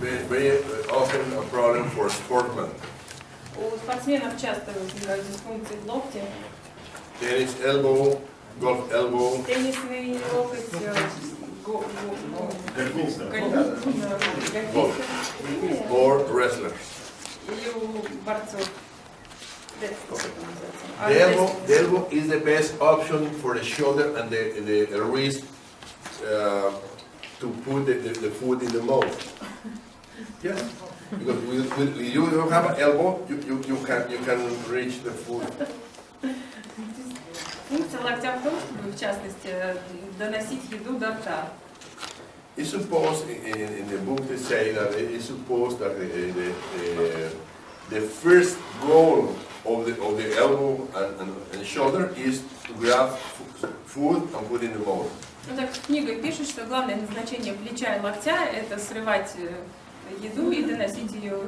very often a problem for sportsmen. У спортсменов часто возникают дисфункции в локте. Tennis elbow, golf elbow. Теннисный локоть, Or wrestlers. или у борцов. The elbow is the best option for the shoulder and the wrist to put the foot in the mouth. Yes, because with you don't have an elbow, you can reach the food. Функция локтя в том, чтобы, в частности, доносить еду до рта. It's supposed in the book they say that it's supposed that the first goal of the elbow and shoulder is to grab food and put in the mouth. Ну так в книге пишут, что главное назначение плеча и локтя – это срывать еду и доносить ее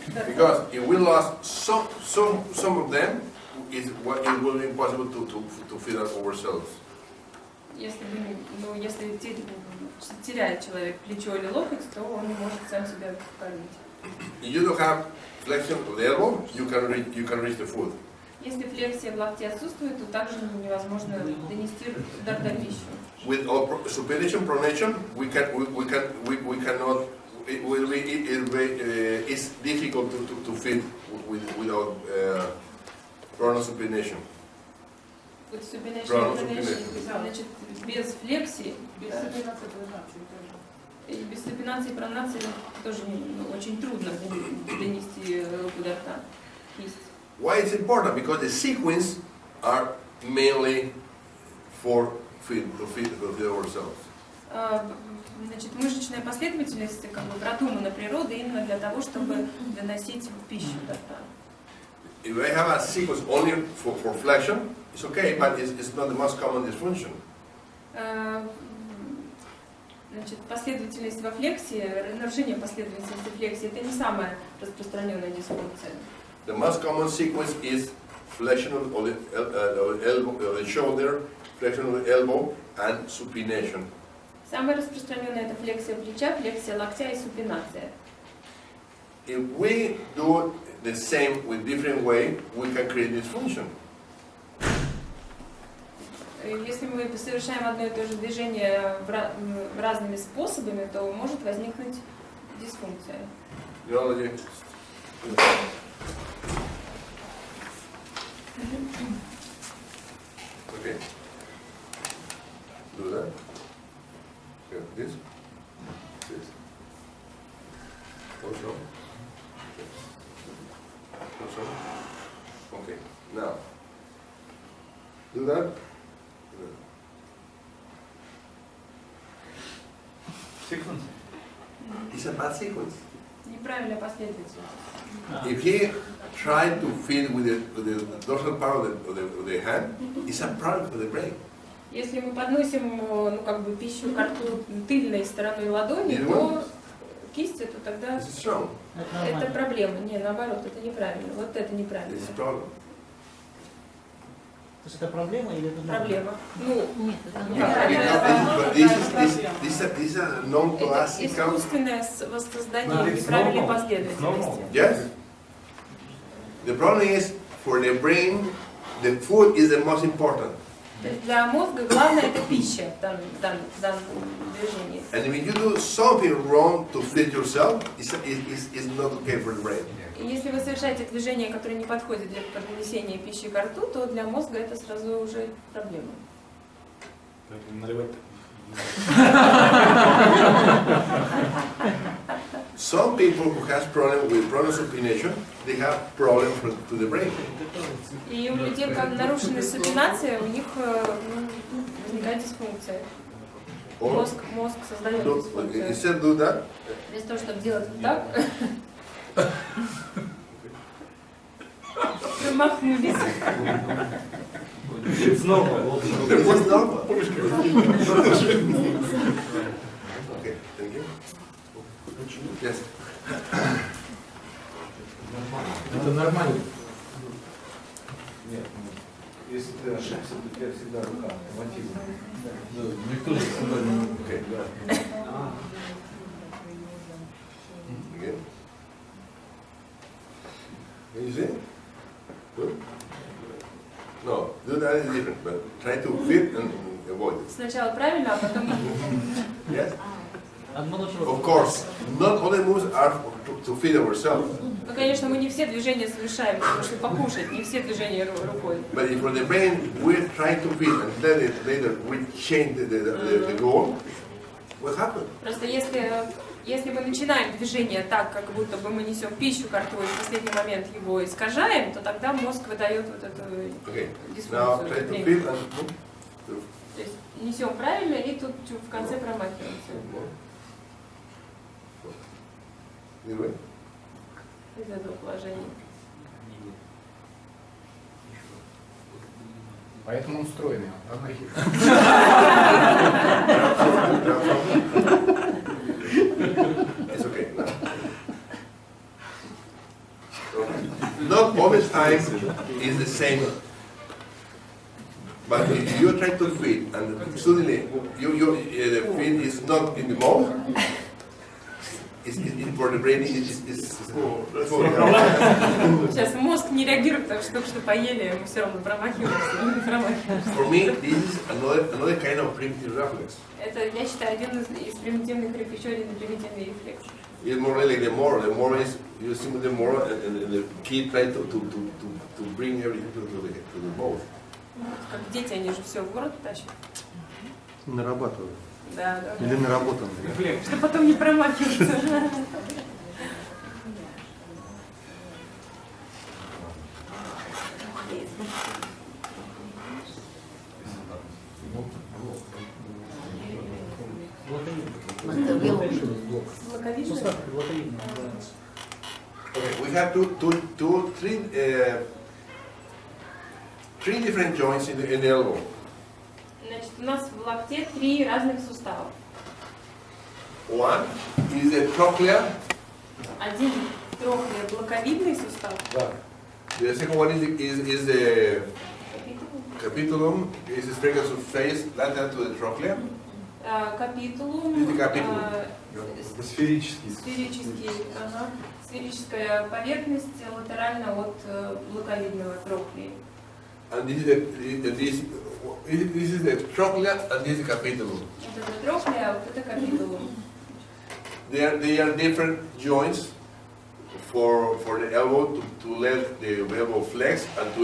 до рта. Because if we lost some of them, it will be impossible to feed ourselves. Если теряет человек плечо или локоть, то он не может сам себя кормить. If you don't have flexion of the elbow, you can reach the food. Если флексия в локте отсутствует, то также невозможно донести до рта пищу. With supination, pronation, we cannot. It's difficult to feed without pronasupination. Вот значит, без флексии, и без супинации и пронации тоже очень трудно донести руку до рта. Why it's important? Because the sequence are mainly to feed ourselves. Значит, мышечная последовательность как бы продумана природой именно для того, чтобы доносить пищу до рта. If I have a sequence only for flexion, it's okay, but it's not the most common dysfunction. Значит, последовательность во флексии, нарушение последовательности флексии – это не самая распространенная дисфункция. The most common sequence is flexion of the elbow, the shoulder, flexion of the elbow, and supination. Самая распространенная – это флексия плеча, флексия локтя и супинация. If we do the same with different way, we can create dysfunction. Если мы совершаем одно и то же движение разными способами, то может возникнуть дисфункция. Neurology. Okay. Do that. Okay. This. This. Also. Also. Okay. Now. Do that. Sequence. It's a bad sequence. Неправильная последовательность. If he tried to feed with the dorsal part of the hand, it's a problem for the brain. Если мы подносим, ну, как бы пищу к рту тыльной стороной ладони, то кистью, то тогда это проблема. Не, наоборот, это неправильно. Вот это неправильно. То есть это проблема или это проблема? Ну, нет, это искусственное воссоздание неправильной последовательности. Yes. The problem is for the brain, the food is the most important. Для мозга главное это пища в данном движении. And if you do something wrong to feed yourself, it's not okay for the brain. И если вы совершаете движение, которое не подходит для поднесения пищи к рту, то для мозга это сразу уже проблема. Some people who has problem with pronasupination, they have problem to the brain. И у людей, как нарушена супинация, у них возникает дисфункция. Мозг создает дисфункцию. Instead do that. Вместо того, чтобы делать вот так, промахнулись. Снова. Okay, thank you. Yes. Это нормально. Нет, если ты ошибся, то у тебя всегда рука мотива. Никто же с тобой не... You see? Good. No, do that is different, but try to fit and avoid it. Сначала правильно, а потом... Yes? Одно начало. Of course, not all the moves are to feed ourselves. Ну, конечно, мы не все движения совершаем, потому что покушать, не все движения рукой. But if for the brain we're trying to feed and then later we change the goal, what happens? Просто если мы начинаем движение так, как будто бы мы несем пищу ко рту, и в последний момент его искажаем, то тогда мозг выдает вот эту Now try to дисфункцию. feed and То есть несем правильно и тут в конце промахиваемся. Из этого положения. Поэтому он стройный. It's okay. Not all the time is the same. But if you try to feed and suddenly the feed is not in the mouth, for the brain is Сейчас мозг не реагирует, потому что только что поели, мы все равно промахиваемся. For me, this is another kind of primitive reflex. Это, я считаю, один из примитивных, еще один примитивный рефлекс. It's more like the more is you see the more and the kid try to bring everything to the mouth. Как дети, они же все в рот тащат. Нарабатывают. Да. Или наработанные. Чтобы потом не промахиваться. Okay, we have three different joints in the elbow. Значит, у нас в локте 3 разных сустава. One is the trochlea. Один трохлея блоковидный сустав. The second one is the capitulum. Is the straight surface lateral to the trochlea. Капитулум. This is the capitulum. Сферический. Сферическая поверхность латерально от блоковидного трохлеи. And this is the trochlea and this is the capitulum. Вот это трохлея, а вот это капитулум. They are different joints for the elbow to let the elbow flex and to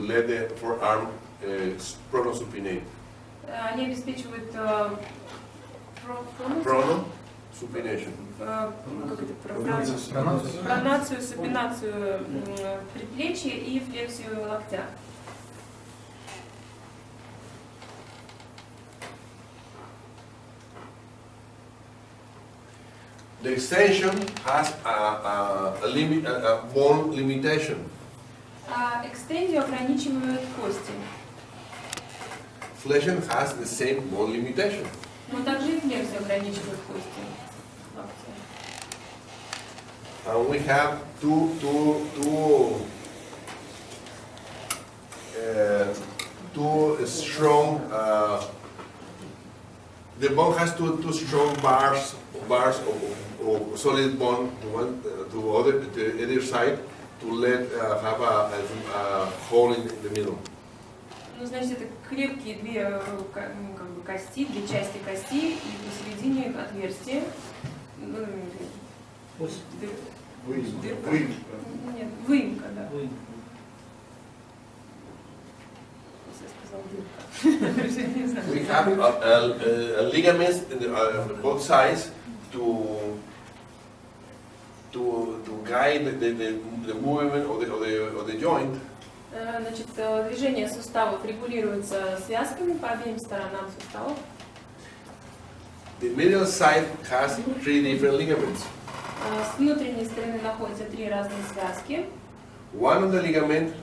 let the forearm pronosupinate. Они обеспечивают Pronosupination. Пронацию, супинацию предплечья и флексию локтя. The extension has a bone limitation. Экстензию ограничивают кости. Flexion has the same bone limitation. Но также и флексию ограничивают кости. And we have two strong. The bone has two strong bars of solid bone to either side to let have a hole in the middle. Ну, значит, это крепкие две кости, две части кости, и посередине отверстие. Дырка. Нет, выемка, да. We have ligaments on both sides to guide the movement of the joint. Значит, движение суставов регулируется связками по обеим сторонам суставов. The middle side has 3 different ligaments. С внутренней стороны находятся 3 разные связки. One of the ligament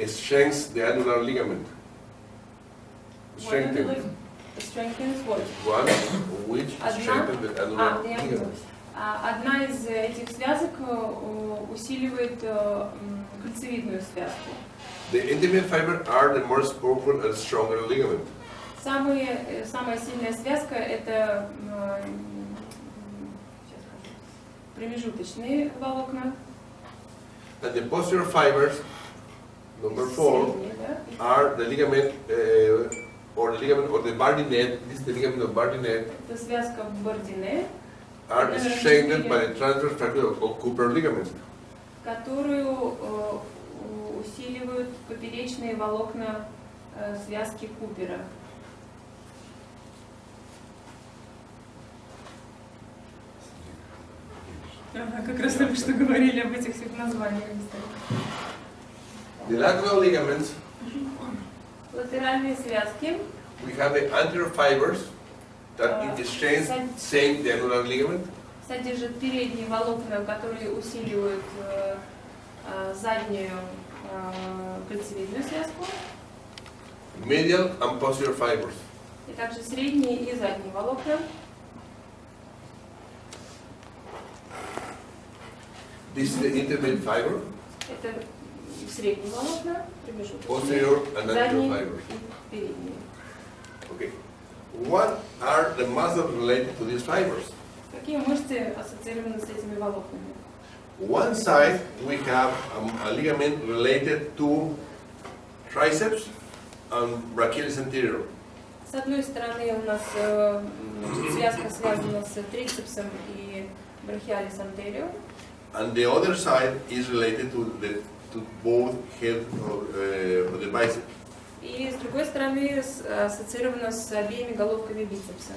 strengthens the annular ligament. Strengthens. Strengthens what? One which strengthens the annular ligament. Одна из этих связок усиливает кольцевидную связку. The intimate fiber are the most powerful and stronger ligament. Самая сильная связка это промежуточные волокна. And the posterior fibers, number 4, Средние, да? are the ligament or the bardinet. This is the ligament of bardinet. Это связка Бордине, Are strengthened by the transverse fracture of Cooper ligament. которую усиливают поперечные волокна связки Купера. Ага, как раз только что говорили об этих всех названиях. The lateral ligaments, Латеральные связки. we have the anterior fibers that exchange same the annular ligament. Содержат передние волокна, которые усиливают заднюю кольцевидную связку. Medial and posterior fibers. И также средние и задние волокна. This is the intermediate fiber, Это средние волокна, posterior and anterior задние fibers. и передние. Okay. What are the muscles related to these fibers? Какие мышцы ассоциированы с этими волокнами? One side we have a ligament related to triceps and brachialis anterior. С одной стороны у нас связка связана с трицепсом и брахиалис антериор, And the other side is related to both head of the bicep. и с другой стороны ассоциирована с обеими головками бицепса.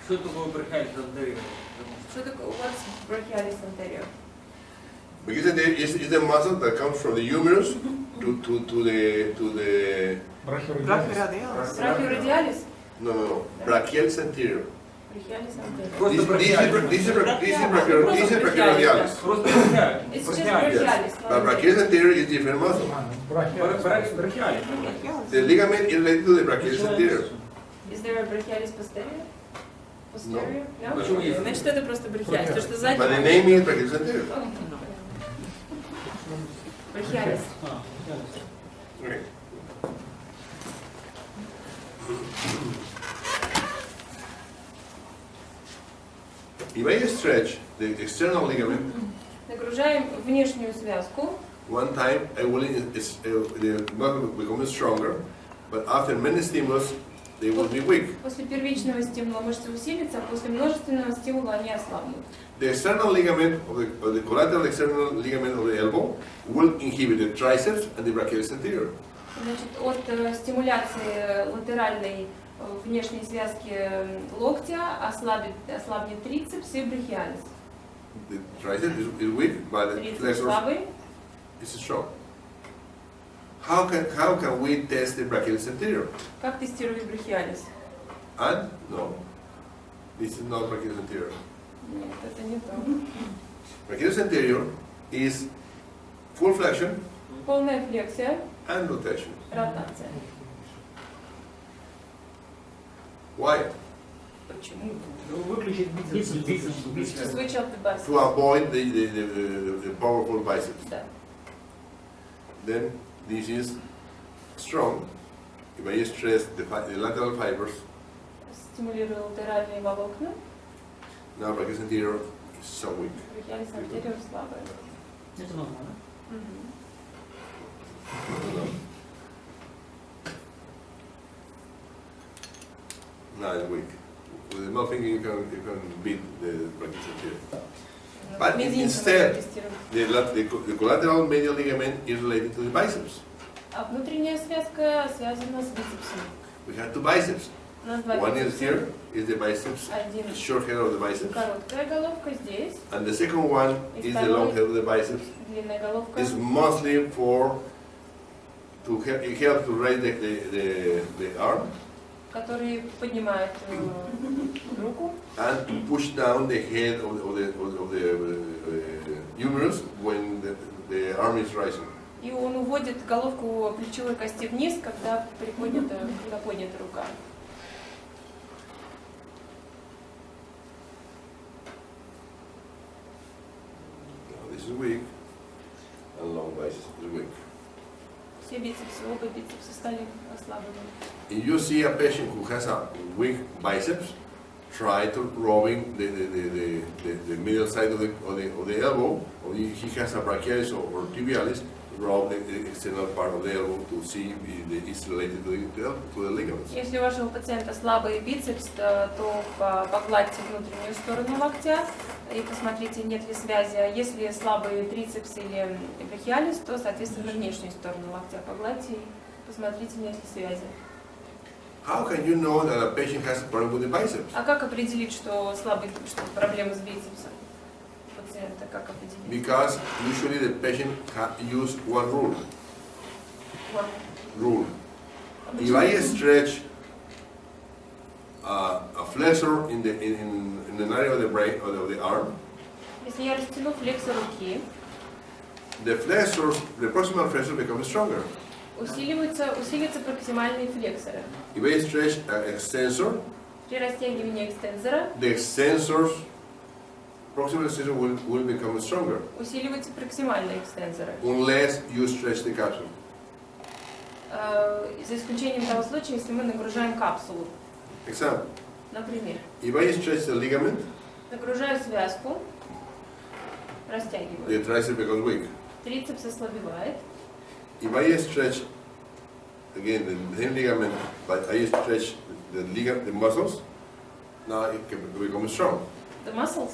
Что такое брахиалис антериор? Что такое what's brachialis anterior? Because is the muscle that comes from the humerus to the Брахиорадиалис? no brachialis anterior. Brachialis anterior. Просто This is brachioradialis. Просто брахиалис. It's just brachialis. But brachialis anterior is different muscle. Брахиалис. The ligament is related to the brachialis anterior. Is there a brachialis posterior? Posterior? No? Почему есть? Значит, это просто брахиалис, потому что But the задний. name is brachialis anterior. Брахиалис. Okay. If I stretch the external ligament, Нагружаем внешнюю связку. one time I will the muscle become stronger, but after many stimulus, they will be weak. После первичного стимула мышцы усилятся, а после множественного стимула они ослабнут. The external ligament of the collateral external ligament of the elbow will inhibit the triceps and the brachialis anterior. Значит, от стимуляции латеральной внешней связки локтя ослабнет трицепс и брахиалис. The triceps is weak, but the Трицепс flexors слабый. is strong. How can we test the brachialis anterior? Как тестировать брахиалис? And no, this is not brachialis anterior. Нет, это не то. Brachialis anterior is full flexion Полная флексия, and rotation. ротация. Why? Почему? Выключить бицепс. To switch off the bicep. To avoid the powerful biceps. Да. Then this is strong. If I stress the lateral fibers, Стимулирую латеральные волокна. now brachialis anterior is so weak. Брахиалис антериор слабая. Это нормально. Мгм. Now it's weak. With the middle finger you can beat the brachialis anterior. But Мизинцем instead, тестируем. the collateral medial ligament is related to the biceps. А внутренняя связка связана с бицепсом. We have two biceps. У нас два One is бицепса. here, is the biceps, Один the short head of the biceps. короткая головка здесь, And the second one is the long head of the biceps. длинная головка. It's mostly to help, it helps to raise the arm Который поднимает руку and to push down the head of the humerus when the arm is rising. и он уводит головку плечевой кости вниз, когда поднята рука. Now this is weak, and long biceps is weak. Все бицепсы, оба бицепса стали ослаблены. If you see a patient who has a weak biceps, try to rubbing the middle side of the elbow, or he has a brachialis or tibialis, rub the external part of the elbow to see if it's related to the ligaments. Если у вашего пациента слабый бицепс, то погладьте внутреннюю сторону локтя и посмотрите, нет ли связи. А если слабый трицепс или брахиалис, то, соответственно, внешнюю сторону локтя погладьте и посмотрите, нет ли связи. How can you know that a patient has a problem with the biceps? А как определить, что что проблемы с бицепсом у пациента? Как определить? Because usually the patient use one rule. Вот. Rule. А If I stretch a flexor in the area of the brain or of the arm, Если я растяну флексор руки, the proximal flexor becomes stronger. усилятся проксимальные флексоры. If I stretch an extensor, При растягивании экстензора the proximal extensor will become stronger усиливаются проксимальные экстензоры. unless you stretch the capsule. За исключением того случая, если мы нагружаем капсулу. Example, Например, if I stretch the ligament, нагружаю связку, the растягиваю. tricep becomes weak. Трицепс ослабевает. If I stretch, again, the same ligament, but I stretch the muscles, now it can become strong. The muscles?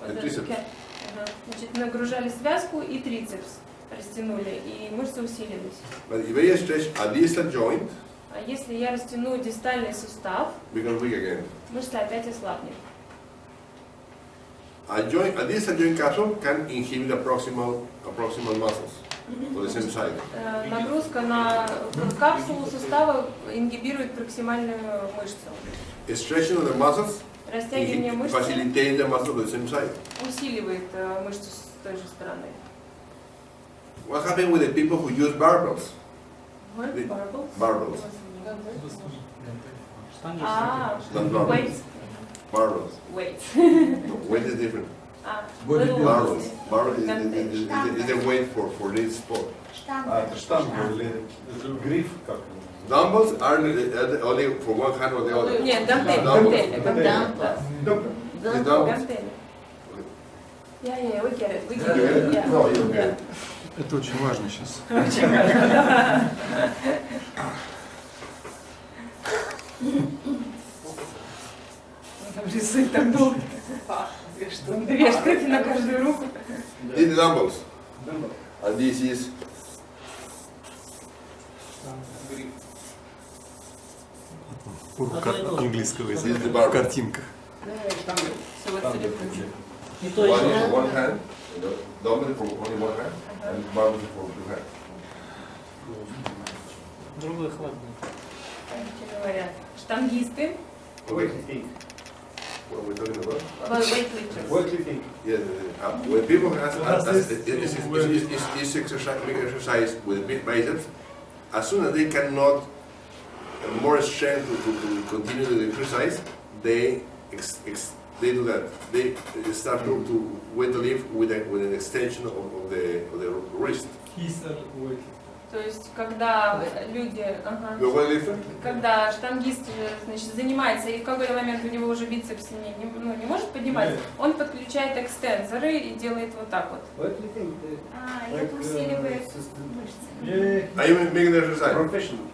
The triceps. Ага. Значит, нагружали связку и трицепс, растянули, и мышцы усилились. But if I stretch a distal joint, А если я растяну дистальный сустав, becomes weak again. мышца опять ослабнет. A distal joint capsule can inhibit the proximal muscles on the same side. Нагрузка на капсулу сустава ингибирует проксимальную мышцу. Stretching of the muscles Растягивание мышцы facilitates the muscle on the same side. усиливает мышцу с той же стороны. What happened with the people who use barbells? Barbells. А, Not barbells. weights. Barbells. Weights. No, weight is different. А, Body little Barbells. ones. Barbell Гантель. is the weight for this sport. Это штанга или гриф, как его? Dumbbells are only for one hand or the other. Нет, гантели. Dumbbells. Гантели. The dumbbells. Гантели. Yeah, we get it. We get it. Yeah. No, you get it. Это очень важно сейчас. Там рисует так долго. Две штуки на каждую руку. These are dumbbells. And this is Урок английского this is the языка в barbell. картинках. Все вот целиком. И то One еще. is for one hand, dumbbell for only one hand, and barbell for two hands. Другой хватит. Короче говоря, штангисты, Weightlifting. What are we talking about? weightlifting. Weightlifting. Yeah, when people make exercise with big biceps, as soon as they cannot more strength to continue the exercise, they do that. They start to weight lift with an extension of the wrist. То есть, когда люди, You're weightlifter? когда штангист, значит, занимается, и в какой-то момент у него уже бицепс не может поднимать, он подключает экстензоры и делает вот так вот. Weightlifting. А, это усиливает мышцы. I am making the exercise. Professional.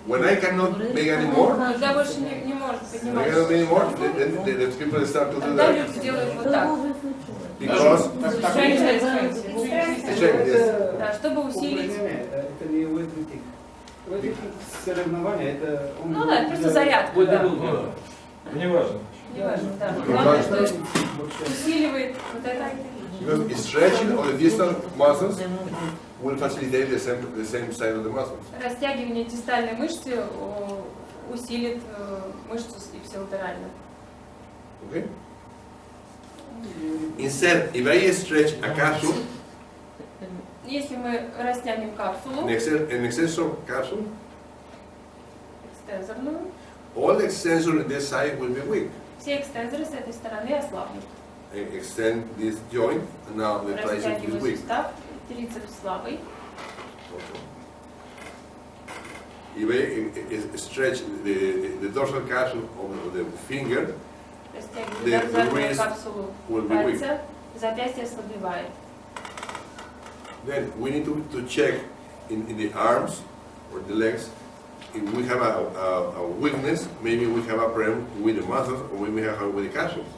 When I cannot make anymore, Когда больше не может when I cannot поднимать, make anymore, then the people start to do тогда that. люди делают вот так. Because Strength. Да, чтобы усилить. Это не weightlifting. Weightlifting соревнования, это... Ну да, это просто зарядка. Да. Не важно. Не важно, да. Главное, что усиливает вот это. because stretching of the distal muscles will facilitate the same side of the muscles. Растягивание дистальной мышцы усилит мышцу ипсилатерально. Okay? Instead, if I stretch a capsule, Если мы растянем капсулу, an extensor capsule, экстензорную, all the extensor in this side will be weak. все экстензоры с этой стороны ослабнут. I extend this joint, and now the tricep is Растягиваю weak. сустав, трицепс слабый. If I stretch the dorsal capsule of the finger, Растягивает the заднюю wrist капсулу will be weak. пальца, запястье ослабевает. Then we need to check in the arms or the legs if we have a weakness. Maybe we have a problem with the muscles or we have with the capsules.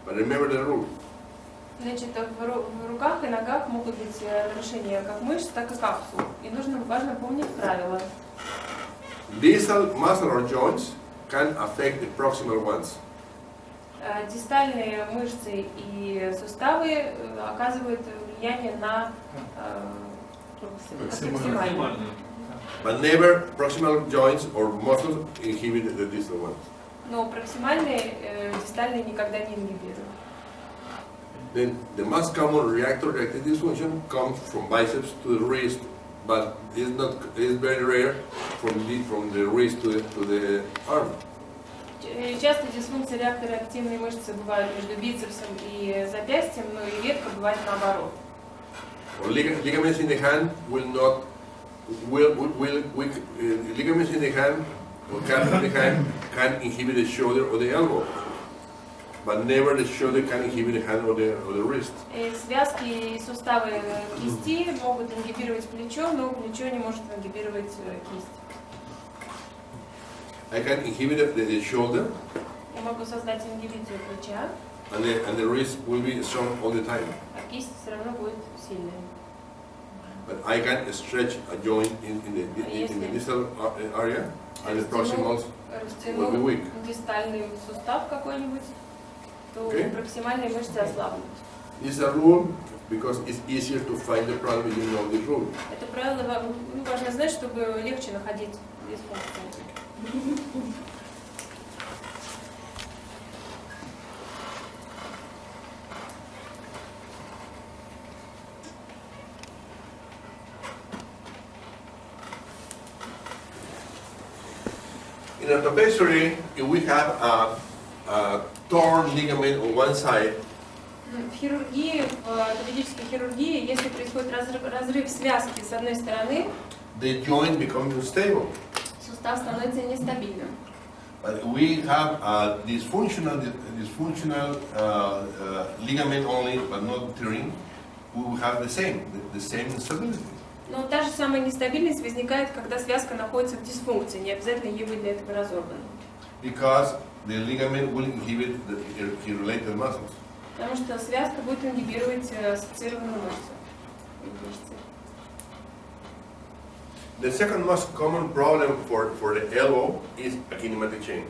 But remember the rule. Значит, в руках и ногах могут быть нарушения как мышц, так и капсул. И важно помнить правила. Distal muscle or joints can affect the proximal ones. Дистальные мышцы и суставы оказывают влияние на проксимальные. But never proximal joints or muscles inhibit the distal ones. Но проксимальные дистальные никогда не ингибируют. Then the most common reactor-reactive dysfunction comes from biceps to the wrist, but it's very rare from the wrist to the arm. Часто дисфункции реактора активной мышцы бывают между бицепсом и запястьем, но и редко бывает наоборот. Or ligaments in the hand ligaments in the hand or calf in the hand can inhibit the shoulder or the elbow, but never the shoulder can inhibit the hand or the wrist. Связки и суставы кисти могут ингибировать плечо, но плечо не может ингибировать кисть. I can inhibit the shoulder, Я могу создать ингибицию плеча, and the wrist will be strong all the time. а кисть все равно будет сильной. But I can stretch a joint in the distal area, and the proximals will be weak. Дистальный сустав какой-нибудь, то проксимальные мышцы ослабнут. This is a rule because it's easier to find the problem if you know this rule. Это правило важно знать, чтобы легче находить дисфункции. In orthopedic, if we have a torn ligament on one side, В хирургии, в ортопедической хирургии, если происходит разрыв связки с одной стороны, the joint becomes unstable. сустав становится нестабильным. But we have a dysfunctional ligament only, but not tearing. We will have the same instability. Но та же самая нестабильность возникает, когда связка находится в дисфункции, не обязательно ей быть для этого разорвана. Because the ligament will inhibit the related muscles. Потому что связка будет ингибировать ассоциированную мышцу. The second most common problem for the elbow is a kinematic chain.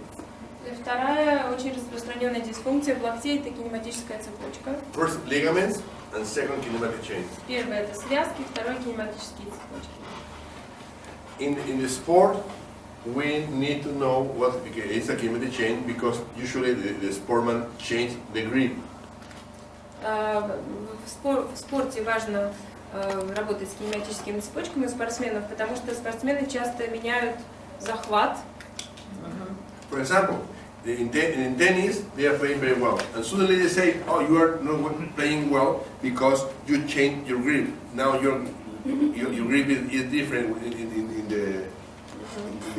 Вторая очень распространенная дисфункция в локте – это кинематическая цепочка. First ligaments and second kinematic chain. Первое – это связки, второе – кинематические цепочки. In the sport, we need to know what is a kinematic chain because usually the sportman change the grip. В спорте важно работать с кинематическими цепочками у спортсменов, потому что спортсмены часто меняют захват. For example, in tennis, they are playing very well, and suddenly they say, "Oh, you are not playing well because you changed your grip. Now your grip is different in the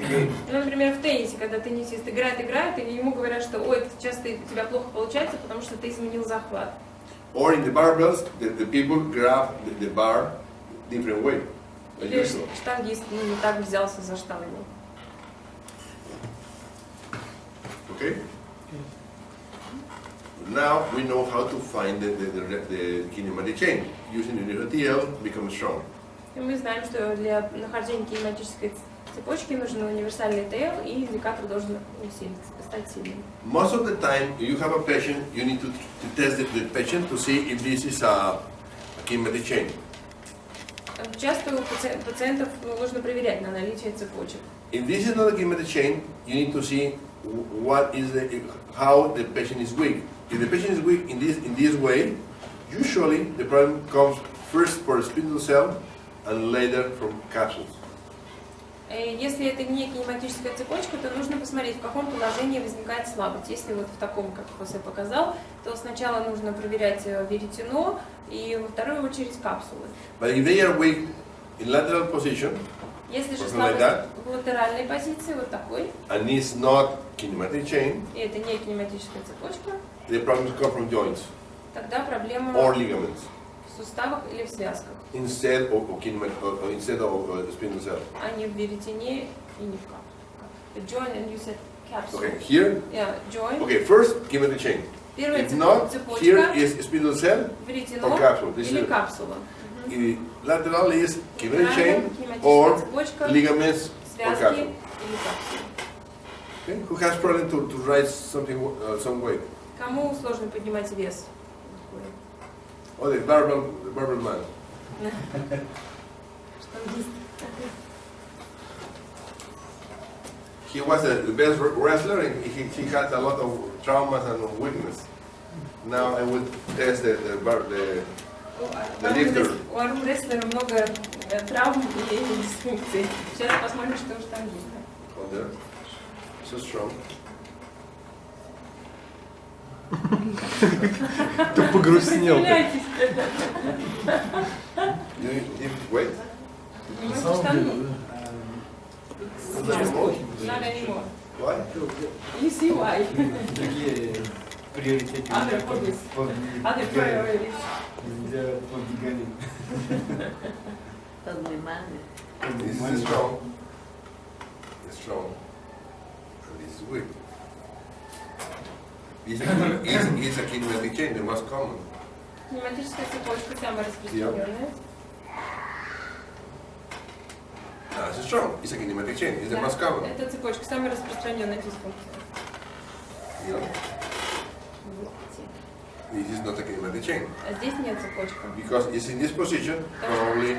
game." Ну, например, в теннисе, когда теннисист играет, и ему говорят, что «Ой, сейчас у тебя плохо получается, потому что ты изменил захват». Or in the barbells, the people grab the bar different way. Или штангист не так взялся за штангу. Okay? Now we know how to find the kinematic chain. Using the universal becomes strong. И мы знаем, что для нахождения кинематической цепочки нужен универсальный ТЛ, и индикатор должен стать сильным. Most of the time, if you have a patient, you need to test the patient to see if this is a kinematic chain. Часто у пациентов нужно проверять на наличие цепочек. If this is not a kinematic chain, you need to see how the patient is weak. If the patient is weak in this way, usually the problem comes first for spindle cell and later from capsules. Если это не кинематическая цепочка, то нужно посмотреть, в каком положении возникает слабость. Если вот в таком, как Хосе показал, то сначала нужно проверять веретено и во вторую очередь капсулы. But if they are weak in lateral position, Если же Something like слабость в латеральной позиции, вот такой, and it's not kinematic chain, и это не кинематическая цепочка, the problems come from joints тогда проблема or ligaments в суставах или в связках, instead of instead of spindle cell. а не в веретене и не в капсуле. Joint and you said capsule. Okay, here. Yeah, joint. Okay, first kinematic chain. Первая If not, цепочка, here is spindle cell веретено or capsule. This или is капсула. lateral is kinematic Латеральная chain кинематическая or цепочка, ligaments or связки capsule. или капсулы. Okay? Who has problem to raise something some weight? Кому сложно поднимать вес? Oh, the barbell man. Штангист. He was the best wrestler and he had a lot of traumas and weakness. Now I would test the lifter. У армрестлера много травм и дисфункций. Сейчас посмотрим, что у штангиста. Oh, there. So strong. Ты погрустнел. Сопротивляйтесь. Do you lift weight? На Поднимайте самом штангу. деле, Not anymore. Why? You see why. другие приоритеты. Other hobbies. Other priorities. Нельзя побегали. This is strong. It's strong. And this is weak. This is a kinematic chain, the most common. Кинематическая цепочка самая распространенная. No, it's strong. It's a kinematic chain. It's the most common. Это цепочка самая распространенная дисфункция. You know? This is not a kinematic chain. А здесь нет цепочка. Because it's in this position, probably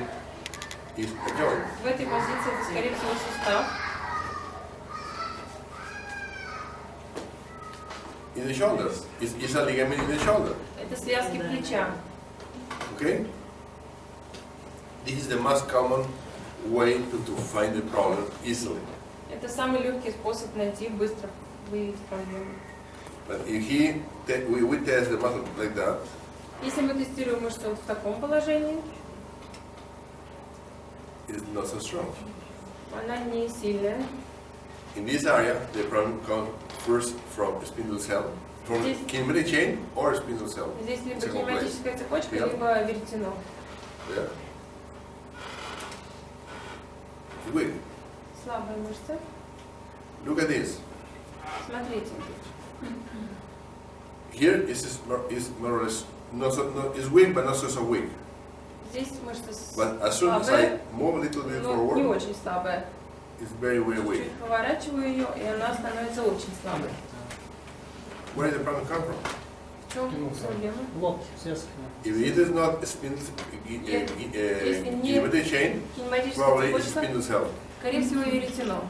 it's a joint. В этой позиции это, скорее всего, сустав. In the shoulder. It's a ligament in the shoulder. Это связки плеча. Okay? This is the most common way to find the problem easily. Это самый легкий способ найти, быстро выявить проблему. But if we test the muscle like that, Если мы тестируем мышцу вот в таком положении, it's not so strong. она не сильная. In this area, the problem comes first from spindle cell, from Здесь- kinematic chain or spindle cell. Здесь либо Second place. кинематическая цепочка, Yeah. либо веретено. Yeah. It's weak. Слабая мышца. Look at this. Смотрите. Here is more or less is weak, but not so weak. Здесь мышца But as soon as I слабая, move a little bit но не forward, очень слабая. it's very weak. Чуть поворачиваю ее, и она становится очень слабой. Where did the problem come from? В чем проблема? Локти, связки. If it is not a spindle, Если не kinematic chain, кинематическая probably it's цепочка, spindle cell. скорее всего, веретено.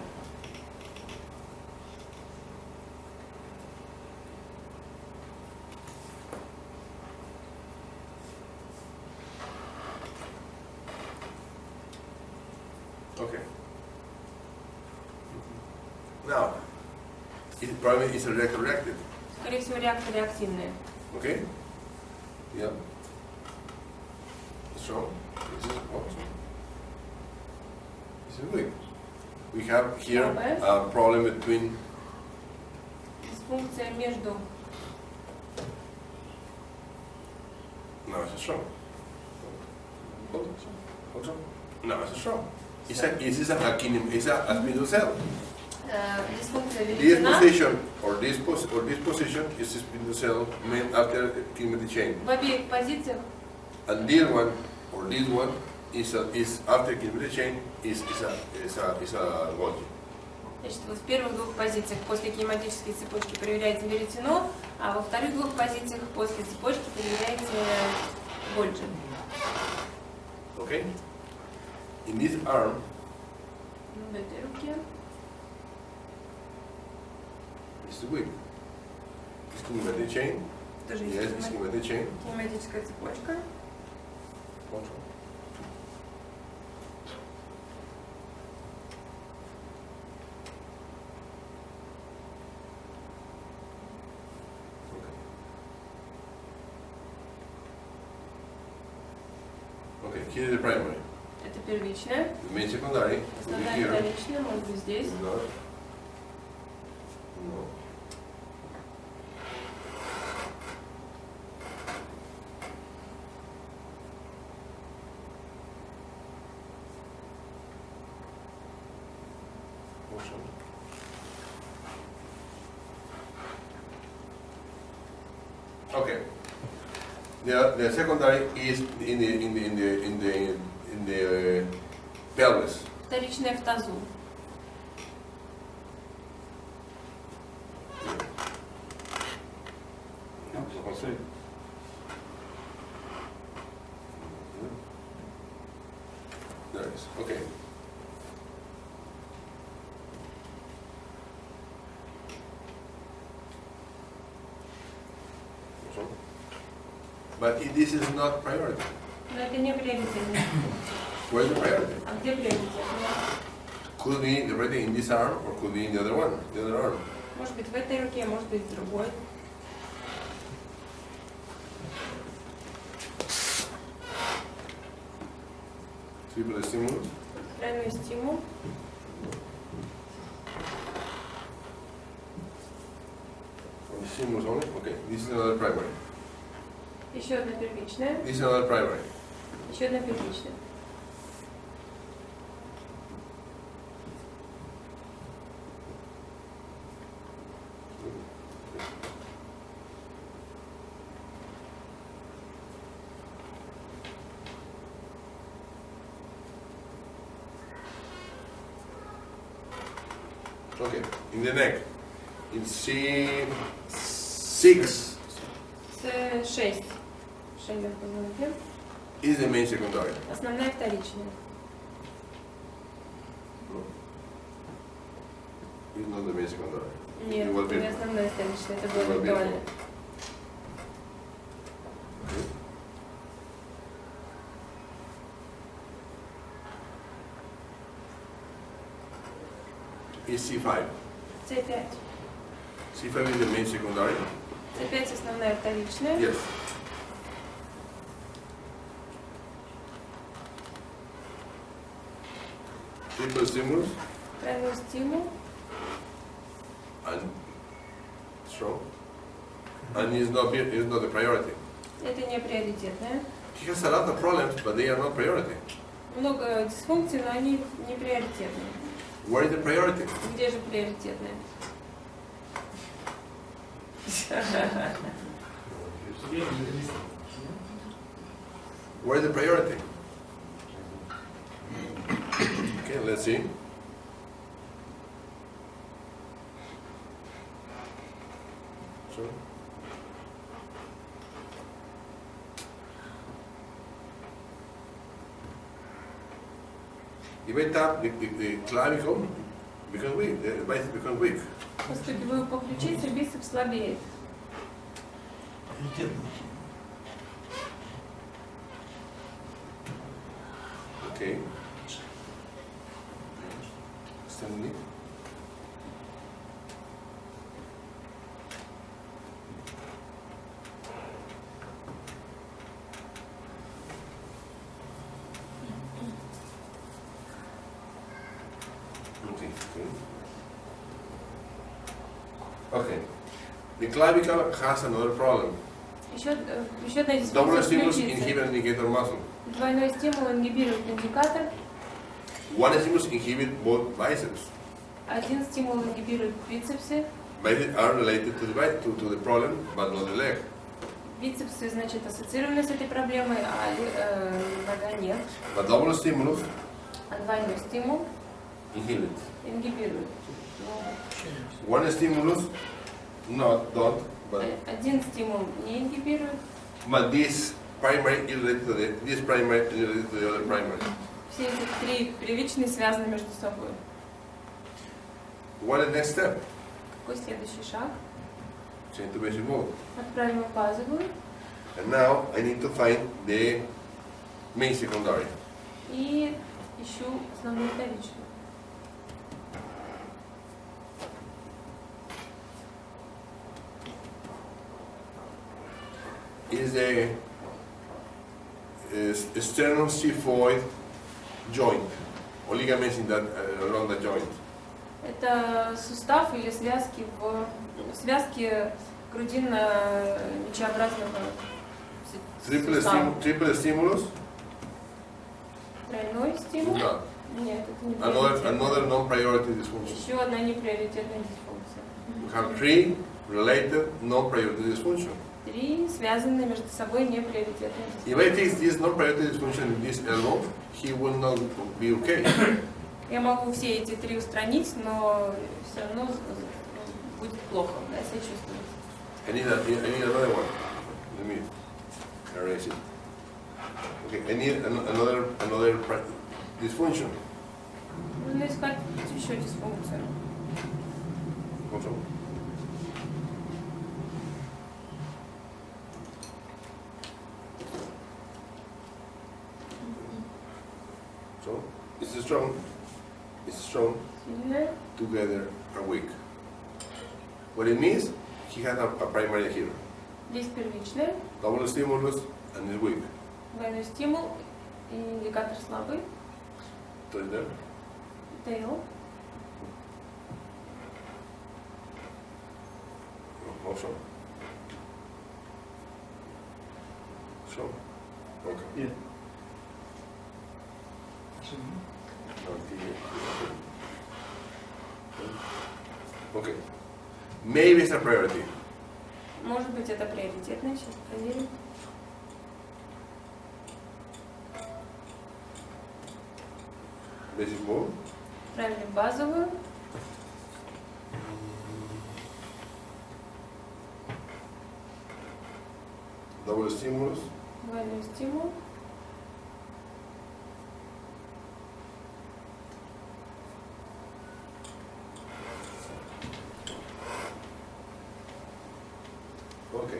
Okay. Now, it probably is reactive. Скорее всего, реакторы активные. Okay? Yeah. So, this is what? This is weak. We have here a problem between Дисфункция между no, it's strong. Hold on. Hold on. No, it's strong. It's a spindle cell. дисфункция This веретена. position or this position is a spindle cell made after kinematic chain. В обеих позициях And this one or this one is after kinematic chain is a Golgi. Значит, вот в первых двух позициях после кинематической цепочки проверяется веретено, а во вторых двух позициях после цепочки проверяется Гольджи. Okay? In this arm, В этой руке it's weak. It's kinematic chain. тоже Yes, есть it's kinematic chain. кинематическая цепочка. Control. Okay, here is the primary. Это первичная. Main secondary. Основная Here. вторичная, может быть здесь. No. No. Motion. Okay. The secondary is in the pelvis. Вторичная в тазу. There it is. Okay. But this is not priority. Но это не приоритетно. Where's the priority? А где приоритетно? Could be the ready in this arm or could be in the other one, the other arm. Может быть в этой руке, может быть в другой. Triple stimulus. Тройной стимул. Or the stimulus only. Okay. This is another primary. Еще одна первичная. This is another primary. Еще одна первичная. Okay. In the neck. In C6. С6. Шейный позвонки. Is the main secondary. Основная вторичная. No. It's not the main secondary. Нет, It was это не built. основная вторичная, это It было was виртуально. built. Okay. Is C5. С5. C5 is the main secondary. С5 основная вторичная. Yes. Triple stimulus Тройной стимул. and strong. And is not a priority. Это не приоритетная. He has a lot of problems, but they are not priority. Много дисфункций, но они не приоритетные. Where is the priority? Где же приоритетные? Where is the priority? Okay, let's see. So. If I tap the clavicle, becomes weak, the bicep becomes weak. Постукиваю по ключице, бицепс слабеет. Okay. Extend it. Okay. Okay. The clavicle has another problem. Еще одна Double дисфункция stimulus ключицы. inhibit indicator muscle. Двойной стимул ингибирует индикатор. One stimulus inhibit both biceps. Один стимул ингибирует бицепсы. Biceps are related to the problem, but not the leg. Бицепсы, значит, ассоциированы с этой проблемой, а нога нет. But double stimulus А двойной стимул inhibit. ингибирует. One stimulus don't, but Один стимул не ингибирует. this primary is related to this primary is related to the other primary. Все эти три первичные связаны между собой. What is the next step? Какой следующий шаг? Change to basic mode. Отправим в базовую And now I need to find the main secondary. и ищу основную вторичную. Is the sternum scaphoid joint or ligaments in that around the joint. Это сустав или связки грудинно-мечеобразного сустава. Triple stimulus. Тройной стимул? Да. Нет, это не Another приоритетный. non-priority dysfunction. Еще одна неприоритетная дисфункция. We have 3 related non-priority dysfunction. 3 связанные между собой неприоритетные If I дисфункции. fix this non-priority dysfunction in this elbow, he will not be okay. Я могу все эти 3 устранить, но все равно будет плохо, да, себя чувствовать. I need another one. Let me erase it. Okay, I need another dysfunction. Нужно искать еще дисфункцию. Control. So, it's strong. It's strong. Сильная. Together are weak. What it means, he has a primary here. Здесь первичная, Double stimulus and is weak. двойной стимул, и индикатор слабый, So is there? тейл. Also. So. Okay. Yeah. Okay. Maybe it's a priority. Может быть, это приоритетное, сейчас проверим. Basic move. Правильно, базовую. Double stimulus. Двойной стимул. Okay.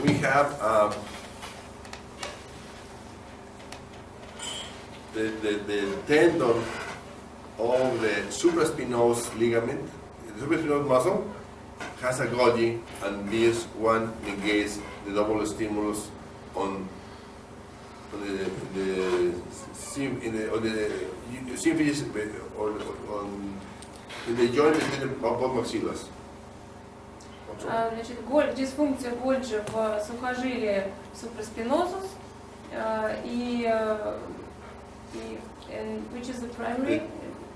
We have the tendon of the supraspinous ligament. The supraspinous muscle has a Golgi, and this one negates the double stimulus on the symphysis or in the joint between the both maxillas. Значит, дисфункция Гольджи в сухожилии супраспинозус which is the primary?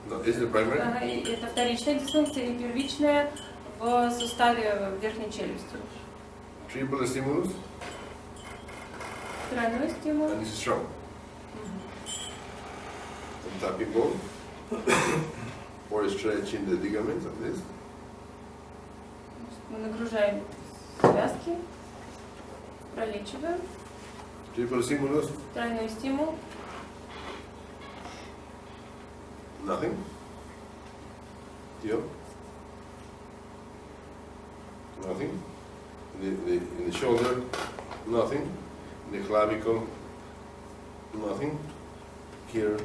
No, this is the primary. Это вторичная дисфункция и первичная в суставе верхней челюсти. Triple stimulus Тройной стимул. and it's strong. And tapping ball or stretching the ligaments like this. Мы нагружаем связки, пролечиваем. Triple stimulus, Тройной стимул. nothing. Here. Nothing. In the shoulder, nothing. In the clavicle, nothing. Here,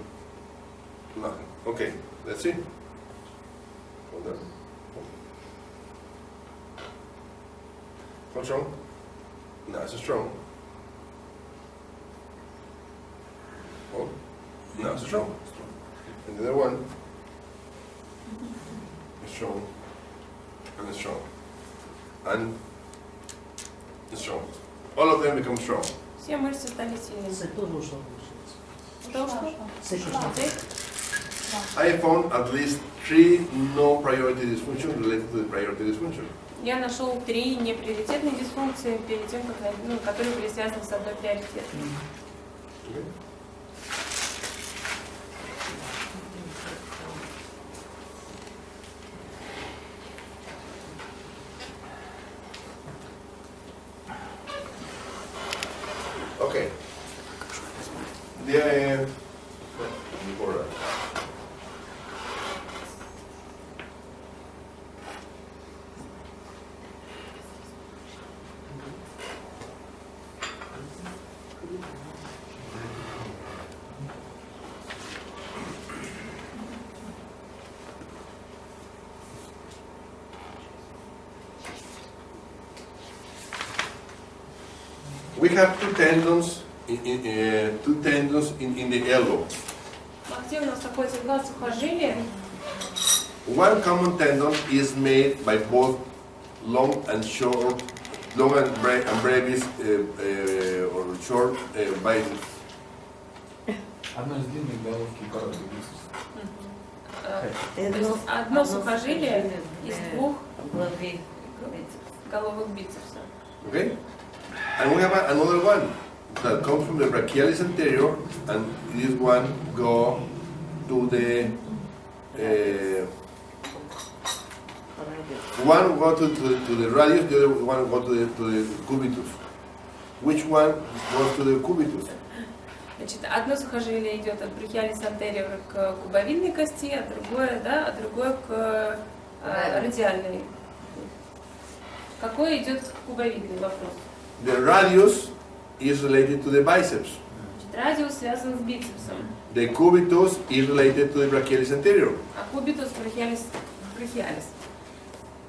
nothing. Okay, let's see. Hold on. How strong? Nice and strong. Oh, nice and strong. And the other one is strong and is strong and is strong. All of them become strong. Все мышцы стали сильными. Что ушло? I found at least 3 no priority dysfunctions related to the priority dysfunction. Я нашел 3 неприоритетные дисфункции перед тем, как, которые были связаны с одной приоритетной. Okay. Okay. Before that. We have 2 tendons two tendons in the elbow. В локте у нас находится два сухожилия. One common tendon is made by both long and short, long and brevis or short biceps. Одна из длинных головки и коротких бицепсов. То есть одно сухожилие из двух головок бицепса. Okay? And we have another one that comes from the brachialis anterior, and this one go to the one go to the radius, the other one go to the cubitus. Which one goes to the cubitus? Значит, одно сухожилие идет от брахиалис антериор к кубовидной кости, а другое к радиальной. Какой идет к кубовидной вопрос? The radius is related to the biceps. Значит, радиус связан с бицепсом, The cubitus is related to the brachialis anterior. а кубитус брахиалис.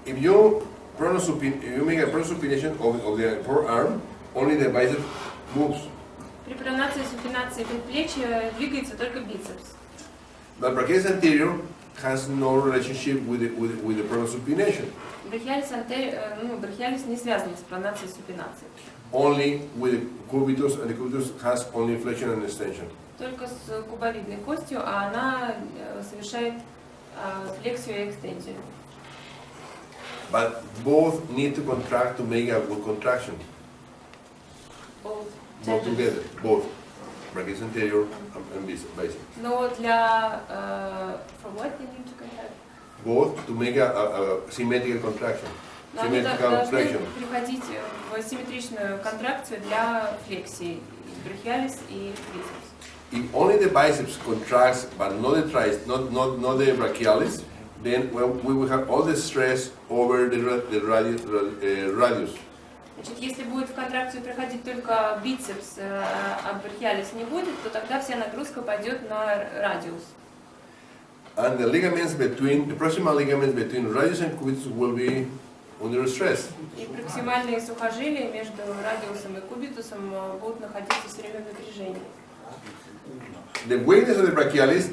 If you make a pronasupination of the forearm, only the bicep moves. При пронации супинации предплечья двигается только бицепс. But brachialis anterior has no relationship with the pronasupination. Брахиалис не связан с пронацией супинацией. Only with the cubitus, and the cubitus has only flexion and extension. Только с кубовидной костью, а она совершает флексию и экстензию. But both need to contract to make a good contraction. Both together, both brachialis anterior and bicep. Но для for what they need to contract? Both to make a symmetrical contraction, Но они symmetrical должны flexion. приходить в симметричную контракцию для флексии брахиалис и бицепс. If only the biceps contracts, but not the triceps, not the brachialis, then we will have all the stress over the radius. Значит, если будет в контракцию проходить только бицепс, а брахиалис не будет, то тогда вся нагрузка пойдет на радиус. And the proximal ligaments between radius and cubitus will be under stress. И проксимальные сухожилия между радиусом и кубитусом будут находиться все время в напряжении. The weakness of the brachialis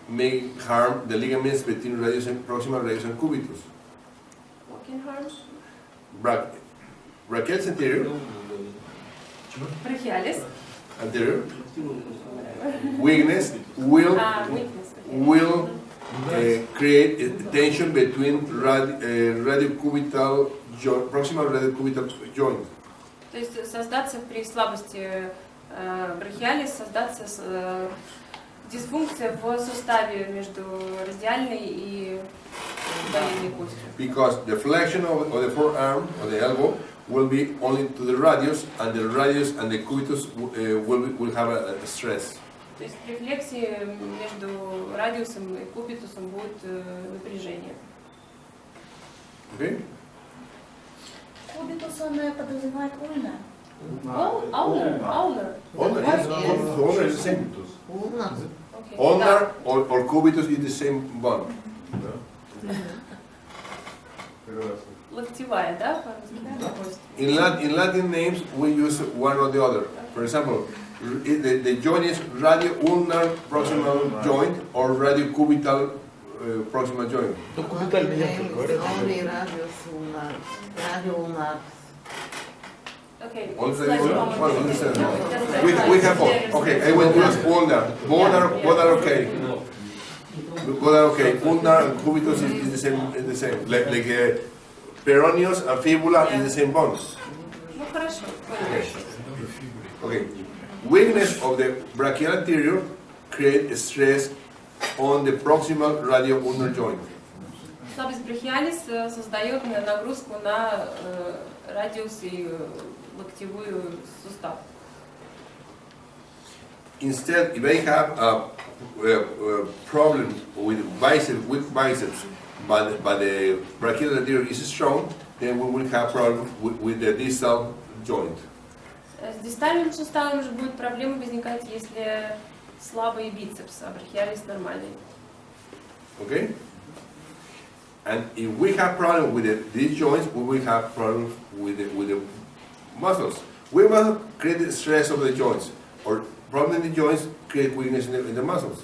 may harm the ligaments between proximal radius and cubitus. What can harm? Brachialis anterior, Брахиалис. anterior, weakness will create a tension between radiocubital proximal radiocubital joint. То есть создаться при слабости брахиалис, создаться дисфункция в суставе между радиальной и кубовидной костью. Because the flexion of the forearm or the elbow will be only to the radius, and the radius and the cubitus will have a stress. То есть при флексии между радиусом и кубитусом будет напряжение. Okay? Кубитус он подразумевает ульна. Аунер. Ulnar, yes, ulnar is the same. Okay. Ulnar or cubitus is the same bone. Локтевая, да, по-русски? In Latin names, we use one or the other. For example, the joint is radio-ulnar proximal joint or radio-cubital proximal joint. Ну, кубиталь меня как говорят. Okay. Also, it's like we have both. Okay, I will use ulnar. Both are okay. Both are okay. Ulnar and cubitus is the same. Like peroneus and fibula is the same bones. Ну хорошо. Okay. Weakness of the brachial anterior create stress on the proximal radio-ulnar joint. Слабость брахиалис создает нагрузку на радиус и локтевую сустав. Instead, if I have a problem with weak biceps, but the brachial anterior is strong, then we will have problem with the distal joint. С дистальным суставом же будет проблема возникать, если слабый бицепс, а брахиалис нормальный. Okay? And if we have problem with these joints, we will have problems with the muscles. weak muscle create stress of the joints, or problem in the joints create weakness in the muscles.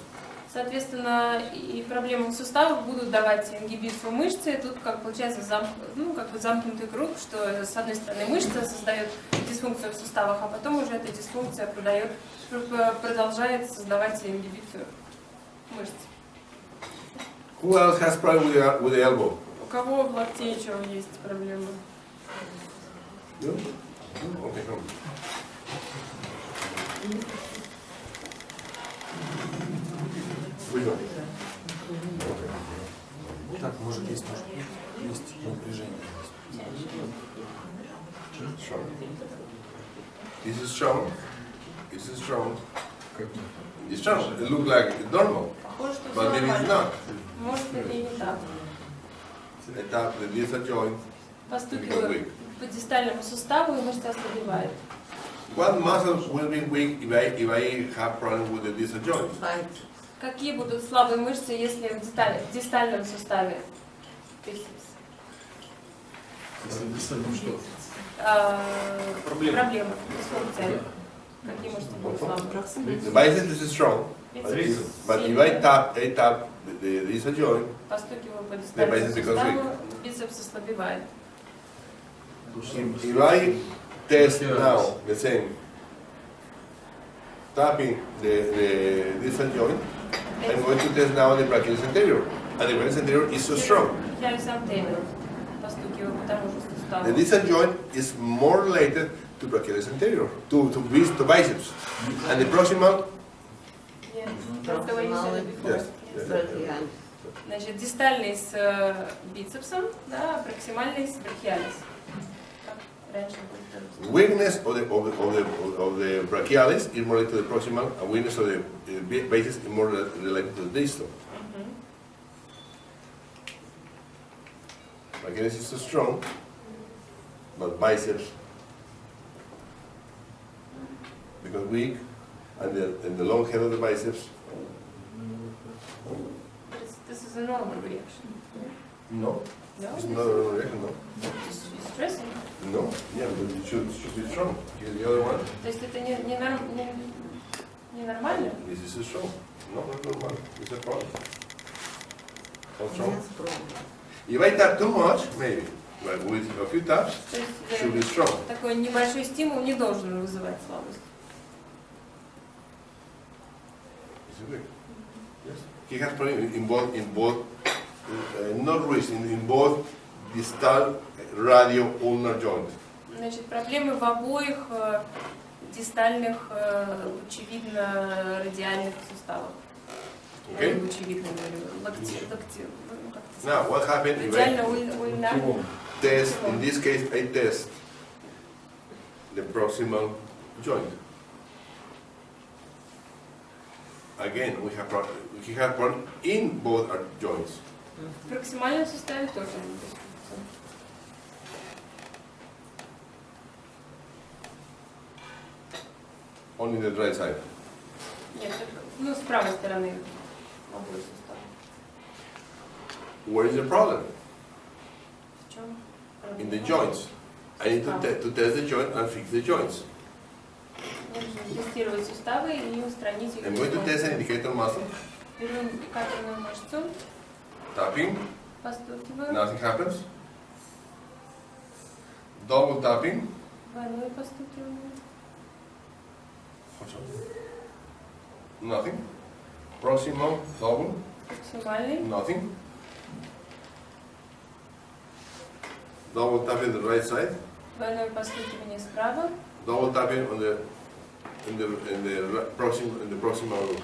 Соответственно, и проблемы в суставах будут давать ингибицию мышцы. Тут как получается замкнутый круг, что с одной стороны мышца создает дисфункцию в суставах, а потом уже эта дисфункция продолжает создавать ингибицию мышц. Who else has problem with the elbow? У кого в локте еще есть проблемы? You? Okay, come. Which one? Так, может есть напряжение. Strong. This is strong. This is strong. It's strong. It looks like it's normal, Похоже, что but все maybe it's нормально. not. Может быть и не так. I tap the distal joint. Постукиваю по дистальному суставу, и мышца ослабевает. What muscles will be weak if I have problem with the distal joint? Какие будут слабые мышцы, если в дистальном суставе? Проблемы. Дисфункция. Какие мышцы будут слабые? The biceps is strong, but if I tap the distal joint, Постукиваю по дистальному суставу, бицепс ослабевает. if I test now the same, tapping the distal joint, I'm going to test now the brachialis anterior, and the brachialis anterior is so strong. Я сам тренер. Постукиваю по тому же суставу. The distal joint is more related to brachialis anterior, to biceps, and the proximal, Нет, that's the way you said it before. yes. Значит, дистальный с бицепсом, да, а проксимальный с брахиалис. Как раньше было. Weakness of the brachialis is more related to the proximal, and weakness of the basis is more related to the distal. Brachialis is so strong, but biceps become weak, and the long head of the biceps. This is a normal reaction. No, No? it's not a reaction. No, It's stressing. no, yeah, but it should be strong. Here's the other one. То есть это ненормально? This is strong. No, not normal. It's a problem. How strong? If I tap too much, maybe, but with a few taps, То есть should be strong. такой небольшой стимул не должен вызывать слабость. Is it big? Yes. He has problem in both, not wrist, in both distal radio ulnar joint. Значит, проблемы в обоих дистальных, очевидно, радиальных суставах. Okay? Очевидно, локти, ну, как это Now, what happened if радиально I ульнарный. test, in this case, I test the proximal joint. Again, we have problem in both our joints. В проксимальном суставе тоже дисфункция. Only the right side. Нет, ну, с правой стороны обоих суставов. Where is the problem? В чем? In the joints. I need to test the joint and fix the joints. Нужно тестировать суставы и устранить их. I'm going to test an indicator muscle. Беру индикаторную мышцу, Tapping, постукиваю, nothing happens. Double tapping. двойной постукиваю. Nothing. Proximal, double, Проксимальный, nothing. Double tapping the right side. двойное постукивание справа, Double tapping on the proximal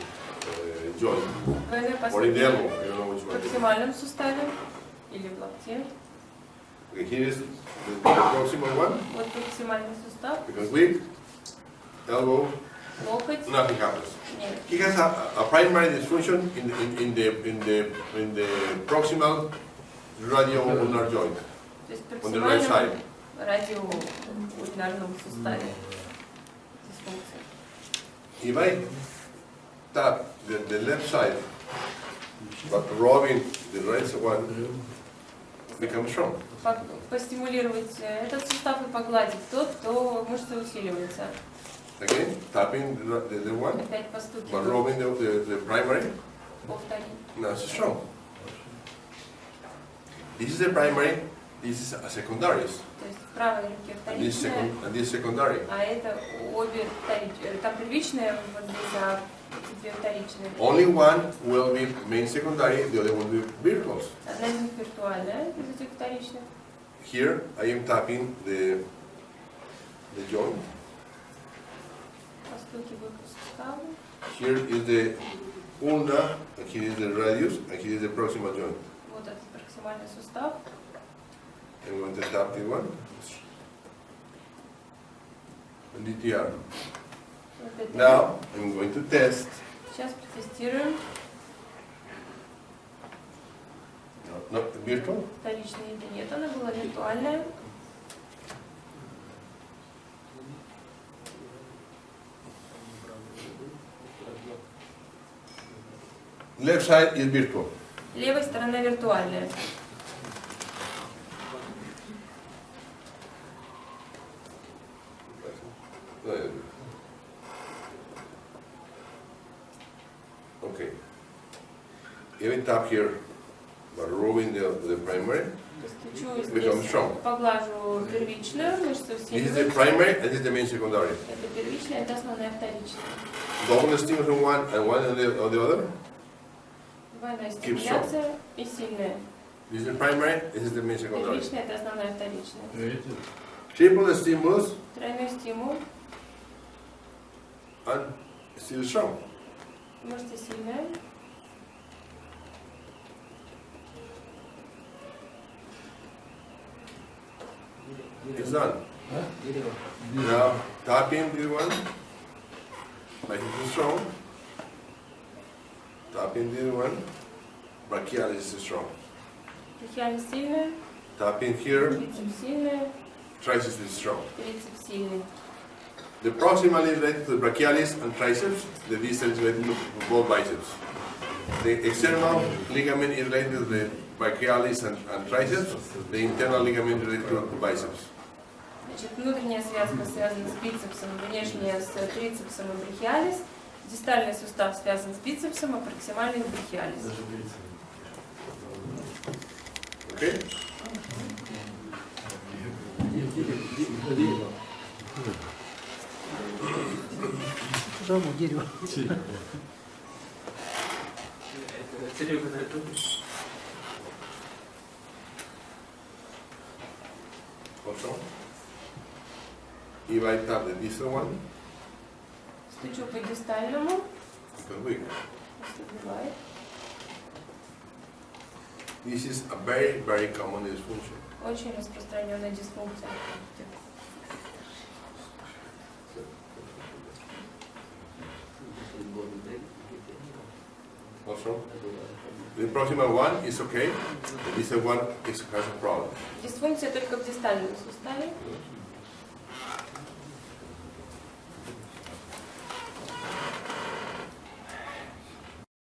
joint двойное or in the постукивание elbow. I don't know which в one. it is. проксимальном суставе или в локте. Okay, here is the proximal one. Вот проксимальный сустав, Because weak, elbow, локоть, nothing happens. нет. He has a primary dysfunction in the proximal radio ulnar joint То есть в on the right side. проксимальном радиоульнарном суставе дисфункция. If I tap the left side, but rubbing the right one, becomes strong. постимулировать этот сустав и погладить тот, то мышцы усиливаются. Again, tapping the one, Опять but постукивать. rubbing the primary. Повторить. Now it's strong. This is the primary, this is a secondary. То есть в правой руке And this, вторичная, and this secondary. а это обе вторичные. Там первичная вот здесь, а эти две вторичные. Only one will be main secondary, the other will be virtuals. Одна из них виртуальная, из этих вторичных. Here I am tapping the joint. Постукиваю по суставу. Here is the ulna, and here is the radius, and here is the proximal joint. Вот этот проксимальный сустав. I'm going to tap the one. And DTR. Вот это. Now I'm going to test. Сейчас протестируем. Not virtual. Вторичной еды нет, она была виртуальная. Left side is virtual. Левая сторона виртуальная. Okay. Even tap here, but rubbing the primary. Постучу Become здесь, strong. поглажу первичную, мышцу This is the усиливается. primary and this is the main secondary. Это первичная, это основная вторичная. Double stimulus on one and one on the other. Двойная стимуляция и сильная. This is the primary, this is the main secondary. Первичная, это основная вторичная. Triple stimulus Тройной стимул, and still strong. мышца сильная. It's done. Now tapping this one, making it strong. Tapping this one, brachialis is strong. Брахиалис сильная, Tapping here, бицепс сильная, triceps is strong. трицепс сильный. The proximal is related to the brachialis and triceps, the distal is related to both biceps. The external ligament is related to the brachialis and triceps, the internal ligament is related to the biceps. Значит, внутренняя связка связана с бицепсом, внешняя с трицепсом и брахиалис. Дистальный сустав связан с бицепсом, а проксимальный с брахиалис. Okay? Жаму дерево. Also, if I tap the distal one, Стучу по дистальному, because weak. ослабевает. This is a very, very common dysfunction. Очень распространенная дисфункция. Also, the proximal one is okay, the distal one has a problem. Дисфункция только в дистальном суставе.